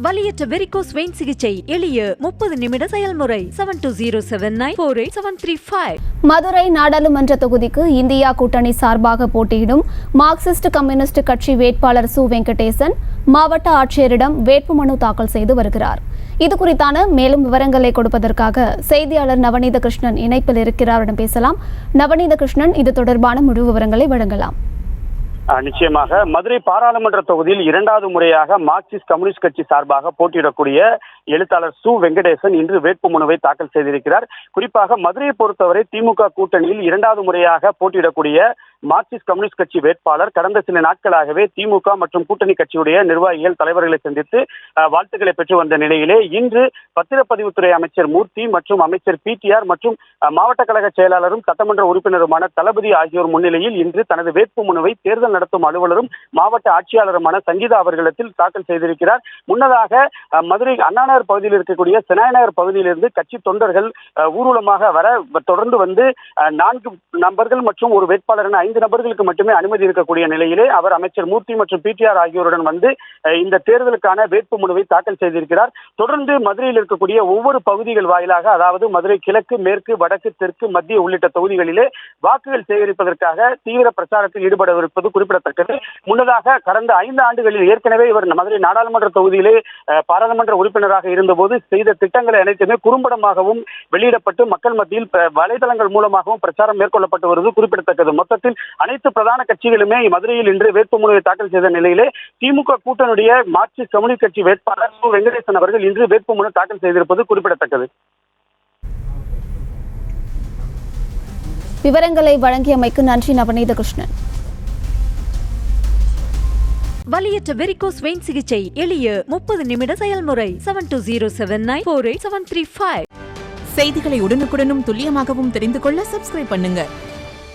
வலியற்ற varicose vein சிகிச்சை எளிய 30 நிமிட செயல்முறை 7209487335. மதுரை நாடாளுமன்ற தொகுதிக்கு இந்தியா கூட்டணி சார்பாக போட்டியிடும் மார்க்சிஸ்ட் கம்யூனிஸ்ட் கட்சி வேட்பாளர் சு வெங்கடேசன் மாவட்ட ஆட்சியரிடம் வேட்புமனு தாக்கல் செய்து வருகிறார். இதுகுறித்தான மேலும் விவரங்களை கொடுப்பதற்காக செய்தியாளர் நவநீத கிருஷ்ணன் இணைப்பில் இருக்கிறாரிடம் பேசலாம். நவநீத கிருஷ்ணன், இது தொடர்பான முழு விவரங்களை வழங்கலாம். நிச்சயமாக மதுரை பாராளுமன்ற தொகுதியில் இரண்டாவது முறையாக மார்க்சிஸ்ட் கம்யூனிஸ்ட் கட்சி சார்பாக போட்டியிடக்கூடிய எழுத்தாளர் சு வெங்கடேசன் இன்று வேட்புமனுவை தாக்கல் செய்திருக்கிறார். குறிப்பாக மதுரையை பொறுத்தவரை திமுக கூட்டணியில் இரண்டாவது முறையாக போட்டியிடக்கூடிய மார்க்சிஸ்ட் கம்யூனிஸ்ட் கட்சி வேட்பாளர் கடந்த சில நாட்களாகவே திமுக மற்றும் கூட்டணி கட்சியுடைய நிர்வாகிகள் தலைவர்களை சந்தித்து வாழ்த்துக்களை பெற்று வந்த நிலையிலே இன்று பத்திரப்பதிவுத்துறை அமைச்சர் மூர்த்தி மற்றும் அமைச்சர் பிடிஆர் மற்றும் மாவட்ட கழக செயலாளரும் சட்டமன்ற உறுப்பினருமான தளபதி ஆகியோர் முன்னிலையில் இன்று தனது வேட்புமனுவை தேர்தல் நடத்தும் அலுவலரும் மாவட்ட ஆட்சியாளருமான சங்கீதா அவர்களிடத்தில் தாக்கல் செய்திருக்கிறார். முன்னதாக மதுரை அண்ணாநகர் பகுதியில் இருக்கக்கூடிய செனாய்நகர் பகுதியிலிருந்து கட்சி தொண்டர்கள் ஊர்வலமாக வர தொடர்ந்து வந்து 4 நபர்கள் மற்றும் ஒரு வேட்பாளர் என 5 நபர்களுக்கு மட்டுமே அனுமதி இருக்கக்கூடிய நிலையிலே அவர் அமைச்சர் மூர்த்தி மற்றும் பிடிஆர் ஆகியோருடன் வந்து இந்த தேர்தலுக்கான வேட்புமனுவை தாக்கல் செய்திருக்கிறார். தொடர்ந்து மதுரையில் இருக்கக்கூடிய ஒவ்வொரு பகுதிகள் வாயிலாக, அதாவது மதுரை கிழக்கு, மேற்கு, வடக்கு, தெற்கு, மத்திய உள்ளிட்ட தொகுதிகளிலே வாக்குகள் சேகரிப்பதற்காக தீவிர பிரச்சாரத்தில் ஈடுபடவிருப்பது குறிப்பிடத்தக்கது. முன்னதாக கடந்த 5 ஆண்டுகளில் ஏற்கனவே இவர் மதுரை நாடாளுமன்ற தொகுதியிலே பாராளுமன்ற உறுப்பினராக இருந்தபோது செய்த திட்டங்களை அனைத்துமே குறும்படமாகவும் வெளியிடப்பட்டு மக்கள் மத்தியில் வலைதளங்கள் மூலமாகவும் பிரச்சாரம் மேற்கொள்ளப்பட்டு வருவது குறிப்பிடத்தக்கது. மொத்தத்தில் அனைத்து பிரதான கட்சிகளுமே மதுரையில் இன்று வேட்புமனுவை தாக்கல் செய்த நிலையிலே திமுக கூட்டணியுடைய மார்க்சிஸ்ட் கம்யூனிஸ்ட் கட்சி வேட்பாளர் சு வெங்கடேசன் அவர்கள் இன்று வேட்புமனு தாக்கல் செய்திருப்பது குறிப்பிடத்தக்கது. விவரங்களை வழங்கியமைக்கு நன்றி நவநீத கிருஷ்ணன். வலியற்ற வெரிகோஸ் வெயின் சிகிச்சை எளிய 30 நிமிட செயல்முறை 7209487335. செய்திகளை உடனுக்குடனும் துல்லியமாகவும் தெரிந்து கொள்ள சப்ஸ்கிரைப் பண்ணுங்க.